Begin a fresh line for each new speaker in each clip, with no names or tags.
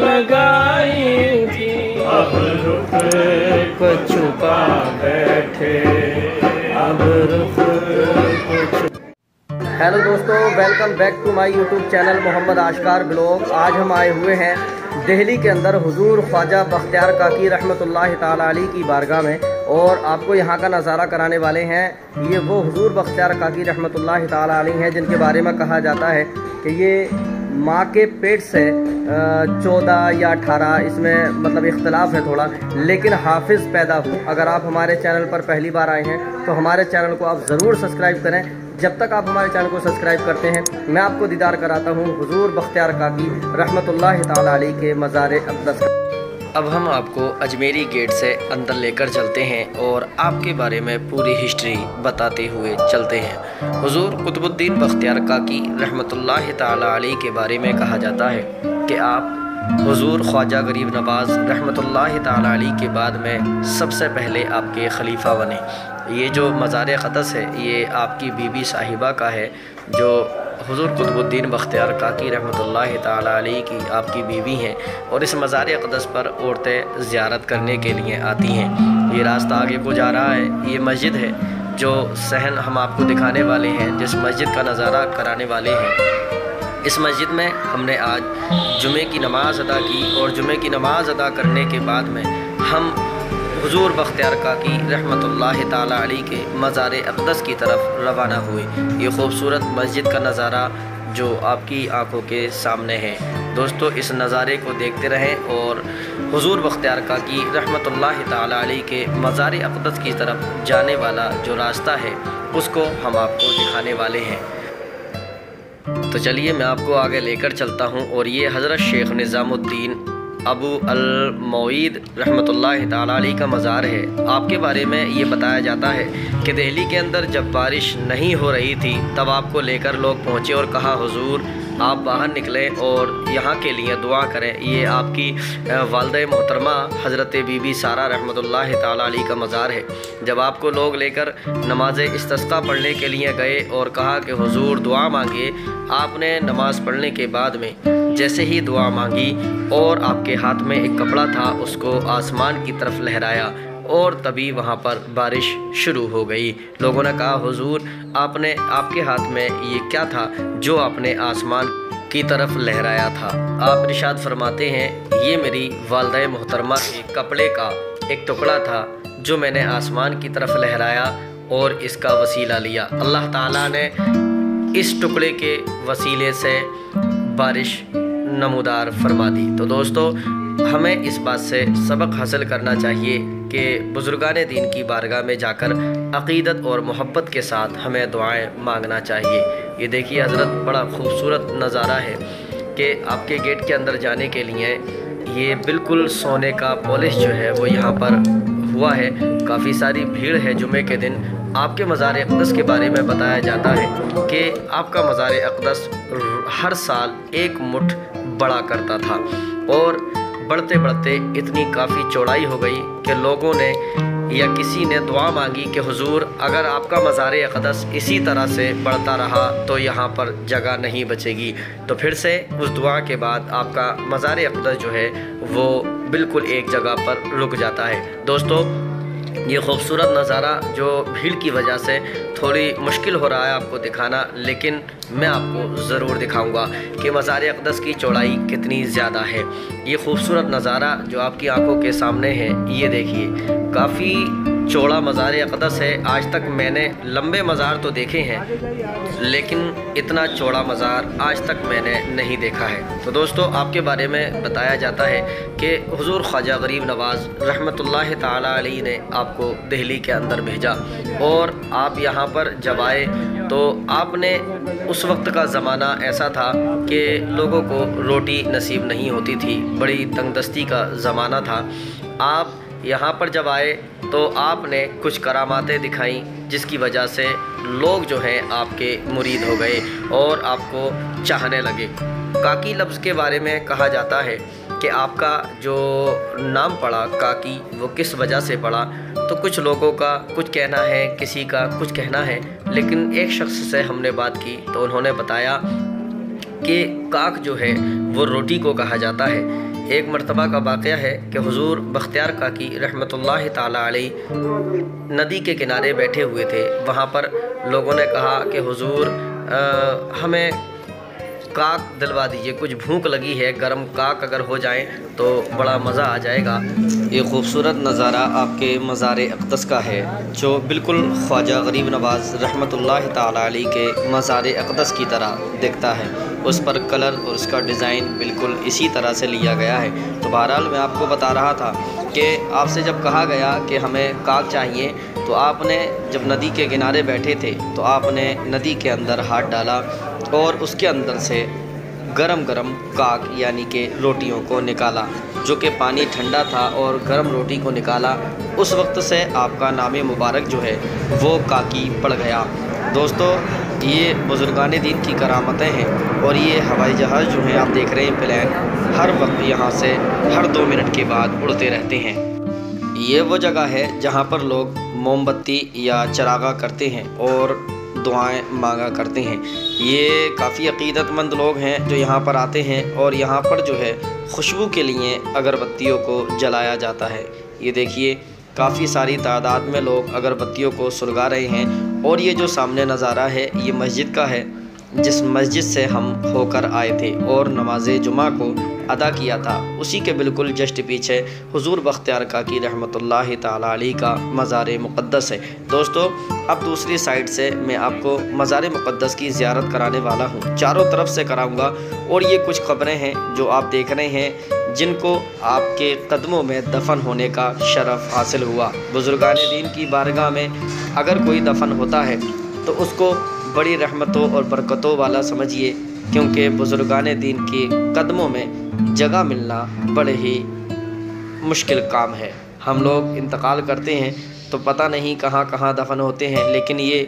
लगाई थी, अब रुख को छुपा बैठे, अब रुख को। हेलो दोस्तों, welcome back to my YouTube channel Mohammad Ashkar blog. आज हम आए हुए हैं दिल्ली के अंदर हुजूर ख्वाजा बख्तियार काकी रहमतुल्लाह ताला अलैह की बारगाह में, और आपको यहाँ का नज़ारा कराने वाले हैं। ये वो हुजूर बख्तियार काकी रहमतुल्लाह ताला अलैह हैं जिनके बारे में कहा जाता है कि ये माँ के पेट से 14 या 18, इसमें मतलब इख्तलाफ है थोड़ा, लेकिन हाफिज़ पैदा हुए। अगर आप हमारे चैनल पर पहली बार आए हैं तो हमारे चैनल को आप ज़रूर सब्सक्राइब करें। जब तक आप हमारे चैनल को सब्सक्राइब करते हैं, मैं आपको दीदार कराता हूँ हुजूर बख्तियार काकी रहमतुल्लाह ताला अलैह के मज़ार अक़दस। अब हम आपको अजमेरी गेट से अंदर लेकर चलते हैं और आपके बारे में पूरी हिस्ट्री बताते हुए चलते हैं। हुजूर कुतुबुद्दीन बख्तियार काकी रहमतुल्लाह ताला अलैह के बारे में कहा जाता है कि आप हुजूर ख्वाजा गरीब नवाज़ रहमतुल्लाह ताला अलैह के बाद में सबसे पहले आपके खलीफा बने। ये जो मज़ार अक़दस है ये आपकी बीबी साहिबा का है, जो हुजूर कुतुबुद्दीन बख्तियार काकी रहमतुल्लाह ताला अलैह की आपकी बीवी हैं, और इस मज़ार अक़दस पर औरतें ज़ियारत करने के लिए आती हैं। ये रास्ता आगे को जा रहा है, ये मस्जिद है जो सहन हम आपको दिखाने वाले हैं, जिस मस्जिद का नज़ारा कराने वाले हैं। इस मस्जिद में हमने आज जुमे की नमाज़ अदा की, और जुमे की नमाज़ अदा करने के बाद में हम हुजूर बख्तियार काकी रहमतुल्लाह ताला अलैह के मज़ार अक़दस की तरफ रवाना हुए। ये खूबसूरत मस्जिद का नज़ारा जो आपकी आंखों के सामने है। दोस्तों, इस नज़ारे को देखते रहें और हुजूर बख्तियार काकी रहमतुल्लाह ताला अलैह के मज़ार अक़दस की तरफ जाने वाला जो रास्ता है उसको हम आपको दिखाने वाले हैं। तो चलिए मैं आपको आगे लेकर चलता हूँ। और ये हज़रत शेख निज़ामुद्दीन अबू अल-मौईद रहमतुल्लाह ताला अलैह का मज़ार है। आपके बारे में ये बताया जाता है कि दिल्ली के अंदर जब बारिश नहीं हो रही थी तब आपको लेकर लोग पहुँचे और कहा हुजूर आप बाहर निकलें और यहाँ के लिए दुआ करें। ये आपकी वालिदा मोहतरमा हज़रत बीबी सारा रहमतुल्लाह ताला अलैह का मज़ार है। जब आपको लोग लेकर नमाज इस्तिस्क़ा पढ़ने के लिए गए और कहा कि हुजूर दुआ मांगिए, आपने नमाज़ पढ़ने के बाद में जैसे ही दुआ मांगी और आपके हाथ में एक कपड़ा था उसको आसमान की तरफ लहराया, और तभी वहाँ पर बारिश शुरू हो गई। लोगों ने कहा हुजूर आपके हाथ में ये क्या था जो आपने आसमान की तरफ लहराया था? आप इरशाद फरमाते हैं ये मेरी वालिदा मोहतरमा के कपड़े का एक टुकड़ा था जो मैंने आसमान की तरफ लहराया और इसका वसीला लिया। अल्लाह ताला ने इस टुकड़े के वसीले से बारिश नमूदार फरमा दी। तो दोस्तों, हमें इस बात से सबक हासिल करना चाहिए कि बुज़ुर्गान दीन की बारगाह में जाकर अक़ीदत और मोहब्बत के साथ हमें दुआएं मांगना चाहिए। ये देखिए हज़रत, बड़ा खूबसूरत नज़ारा है कि आपके गेट के अंदर जाने के लिए ये बिल्कुल सोने का पॉलिश जो है वो यहाँ पर हुआ है। काफ़ी सारी भीड़ है जुमे के दिन। आपके मज़ार अक़दस के बारे में बताया जाता है कि आपका मज़ार अक़दस हर साल एक मुठ बड़ा करता था, और बढ़ते बढ़ते इतनी काफ़ी चौड़ाई हो गई कि लोगों ने या किसी ने दुआ मांगी कि हुजूर अगर आपका मज़ार अक़दस इसी तरह से बढ़ता रहा तो यहाँ पर जगह नहीं बचेगी। तो फिर से उस दुआ के बाद आपका मज़ार अक़दस जो है वो बिल्कुल एक जगह पर रुक जाता है। दोस्तों, ये खूबसूरत नज़ारा जो भीड़ की वजह से थोड़ी मुश्किल हो रहा है आपको दिखाना, लेकिन मैं आपको ज़रूर दिखाऊंगा कि मज़ार अक़दस की चौड़ाई कितनी ज़्यादा है। ये खूबसूरत नज़ारा जो आपकी आंखों के सामने है, ये देखिए काफ़ी चौड़ा मज़ार अक़दस है। आज तक मैंने लंबे मज़ार तो देखे हैं, लेकिन इतना चौड़ा मज़ार आज तक मैंने नहीं देखा है। तो दोस्तों, आपके बारे में बताया जाता है कि हुजूर ख्वाजा गरीब नवाज़ रहमतुल्लाह ताला अलैह ने आपको दिल्ली के अंदर भेजा, और आप यहाँ पर जब आए तो आपने उस वक्त का ज़माना ऐसा था कि लोगों को रोटी नसीब नहीं होती थी, बड़ी तंगदस्ती का ज़माना था। आप यहाँ पर जब आए तो आपने कुछ करामातें दिखाई जिसकी वजह से लोग जो हैं आपके मुरीद हो गए और आपको चाहने लगे। काकी लफ्ज़ के बारे में कहा जाता है कि आपका जो नाम पड़ा काकी वो किस वजह से पड़ा। तो कुछ लोगों का कुछ कहना है, किसी का कुछ कहना है, लेकिन एक शख्स से हमने बात की तो उन्होंने बताया कि काक जो है वो रोटी को कहा जाता है। एक मरतबा का वाक़या है कि हुज़ूर बख्तियार काकी रहमतुल्लाहि ताला अलैह नदी के किनारे बैठे हुए थे। वहाँ पर लोगों ने कहा कि हुज़ूर हमें काक दिलवा दीजिए, कुछ भूख लगी है, गरम काक अगर हो जाए तो बड़ा मज़ा आ जाएगा। ये खूबसूरत नज़ारा आपके मज़ार अक़दस का है, जो बिल्कुल ख्वाजा गरीब नवाज़ रहमतुल्लाहि ताला अलैह के मज़ार अक़दस की तरह दिखता है। उस पर कलर और उसका डिज़ाइन बिल्कुल इसी तरह से लिया गया है। तो बहरहाल मैं आपको बता रहा था कि आपसे जब कहा गया कि हमें काक चाहिए, तो आपने जब नदी के किनारे बैठे थे तो आपने नदी के अंदर हाथ डाला और उसके अंदर से गरम गरम काक यानी कि रोटियों को निकाला, जो कि पानी ठंडा था, और गरम रोटी को निकाला। उस वक्त से आपका नाम मुबारक जो है वो काकी पड़ गया। दोस्तों, ये बुज़ुर्गान दीन की करामतें हैं। और ये हवाई जहाज़ जो हैं आप देख रहे हैं, प्लेन हर वक्त यहाँ से हर 2 मिनट के बाद उड़ते रहते हैं। ये वो जगह है जहाँ पर लोग मोमबत्ती या चरागा करते हैं और दुआएं मांगा करते हैं। ये काफ़ी अक़ीदतमंद लोग हैं जो यहाँ पर आते हैं, और यहाँ पर जो है खुशबू के लिए अगरबत्तियों को जलाया जाता है। ये देखिए, काफ़ी सारी तादाद में लोग अगरबत्तियों को सुलगा रहे हैं। और ये जो सामने नज़ारा है ये मस्जिद का है, जिस मस्जिद से हम होकर आए थे और नमाज जुमा को अदा किया था। उसी के बिल्कुल जस्ट पीछे हुज़ूर बख्तियार काकी रहमतुल्लाहि ताला अलैह का मज़ार मुक़द्दस है। दोस्तों, अब दूसरी साइड से मैं आपको मज़ार मुक़द्दस की ज़ियारत कराने वाला हूँ, चारों तरफ से कराऊँगा। और ये कुछ क़ब्रें हैं जो आप देख रहे हैं, जिनको आपके कदमों में दफन होने का शरफ़ हासिल हुआ। बुज़ुर्गान दीन की बारगाह में अगर कोई दफन होता है तो उसको बड़ी रहमतों और बरकतों वाला समझिए, क्योंकि बुज़ुर्गान दीन के कदमों में जगह मिलना बड़े ही मुश्किल काम है। हम लोग इंतकाल करते हैं तो पता नहीं कहाँ कहाँ दफन होते हैं, लेकिन ये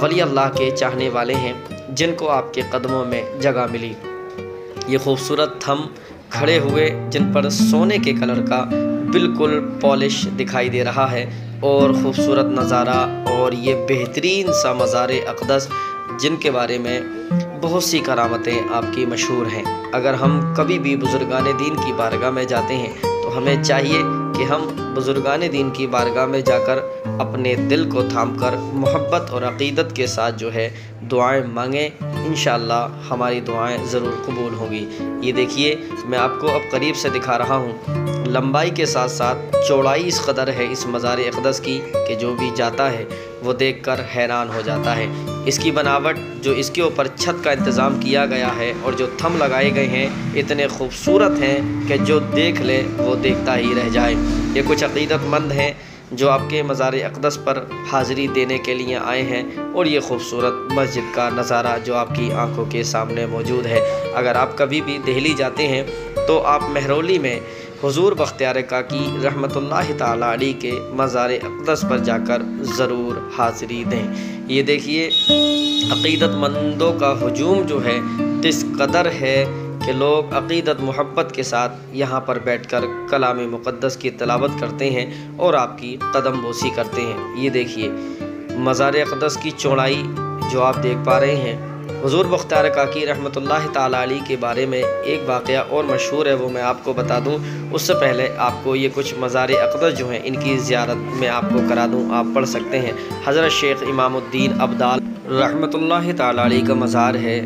वली अल्लाह के चाहने वाले हैं जिनको आपके कदमों में जगह मिली। ये खूबसूरत थंब खड़े हुए जिन पर सोने के कलर का बिल्कुल पॉलिश दिखाई दे रहा है, और ख़ूबसूरत नज़ारा, और ये बेहतरीन सा मज़ार अक़दस जिनके बारे में बहुत सी करामतें आपकी मशहूर हैं। अगर हम कभी भी बुज़ुर्गान दीन की बारगाह में जाते हैं तो हमें चाहिए कि हम बुज़ुर्गान दीन की बारगाह में जाकर अपने दिल को थामकर मोहब्बत और अक़ीदत के साथ जो है दुआएं मांगें। इंशाअल्लाह हमारी दुआएं ज़रूर कबूल होंगी। ये देखिए, मैं आपको अब करीब से दिखा रहा हूँ। लंबाई के साथ साथ चौड़ाई इस कदर है इस मज़ार अक़दस की कि जो भी जाता है वो देखकर हैरान हो जाता है। इसकी बनावट, जो इसके ऊपर छत का इंतज़ाम किया गया है और जो थंब लगाए गए हैं, इतने खूबसूरत हैं कि जो देख ले वो देखता ही रह जाए। ये कुछ अक़ीदतमंद हैं जो आपके मज़ार अक़दस पर हाज़िरी देने के लिए आए हैं, और ये खूबसूरत मस्जिद का नज़ारा जो आपकी आंखों के सामने मौजूद है। अगर आप कभी भी दिल्ली जाते हैं तो आप मेहरौली में हुज़ूर बख्तियार काकी रहमतुल्लाहि ताला अलैह के मज़ार अक़दस पर जाकर ज़रूर हाज़िरी दें। ये देखिए, अक़ीदतमंदों का हुजूम जो है इस कदर है कि लोग अक़ीदत मोहब्बत के साथ यहाँ पर बैठकर कलाम मुक़द्दस की तिलावत करते हैं और आपकी कदम बोसी करते हैं। ये देखिए, मज़ार अक़दस की चौड़ाई जो आप देख पा रहे हैं। हुज़ूर बख्तियार काकी रहमतुल्लाहि ताला अलैह के बारे में एक वाक़या और मशहूर है, वो मैं आपको बता दूं। उससे पहले आपको ये कुछ मज़ार अक़दस जो हैं इनकी ज़ियारत मैं आपको करा दूं, आप पढ़ सकते हैं। हज़रत शेख इमामुद्दीन अब्दाल रहमतुल्लाहि ताला अलैह का मज़ार है,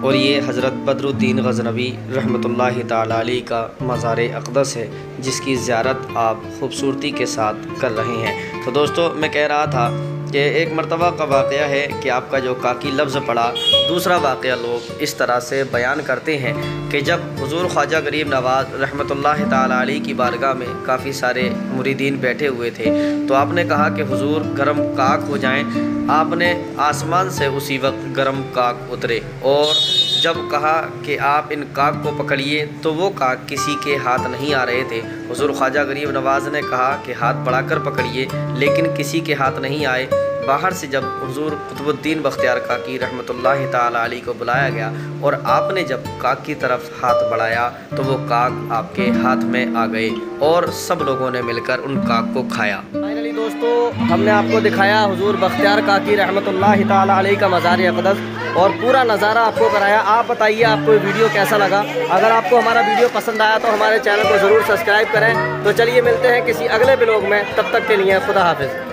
और ये हज़रत बदरुद्दीन गज़नवी रहमतुल्लाहि ताला अलैह का मज़ार अक़दस है, जिसकी ज़ियारत आप ख़ूबसूरती के साथ कर रहे हैं। तो दोस्तों, मैं कह रहा था कि एक मरतबा का वाक़या है कि आपका जो काकी लफ्ज़ पड़ा, दूसरा वाक़या लोग इस तरह से बयान करते हैं कि जब हुज़ूर ख्वाजा गरीब नवाज़ रहमतुल्लाहि ताला अलैह की बारगाह में काफ़ी सारे मुरीदीन बैठे हुए थे, तो आपने कहा कि हुज़ूर गरम काक हो जाएं। आपने आसमान से उसी वक्त गरम काक उतरे, और जब कहा कि आप इन काक को पकड़िए तो वो काक किसी के हाथ नहीं आ रहे थे। हुज़ूर ख्वाजा गरीब नवाज़ ने कहा कि हाथ बढ़ाकर पकड़िए, लेकिन किसी के हाथ नहीं आए। बाहर से जब हुज़ूर कुतुबुद्दीन बख्तियार काकी रहमतुल्लाहि ताला अलैह को बुलाया गया और आपने जब काक की तरफ हाथ बढ़ाया तो वो काक आपके हाथ में आ गए और सब लोगों ने मिलकर उन काक को खाया। फाइनली दोस्तों, दोस्तों हमने आपको दिखाया हुजूर बख्तियार काकी रहमतुल्लाह ताला अलैहि का मज़ार अक़दस और पूरा नज़ारा आपको कराया। आप बताइए आपको ये वीडियो कैसा लगा। अगर आपको हमारा वीडियो पसंद आया तो हमारे चैनल को ज़रूर सब्सक्राइब करें। तो चलिए मिलते हैं किसी अगले ब्लॉग में, तब तक के लिए खुदा हाफिज़।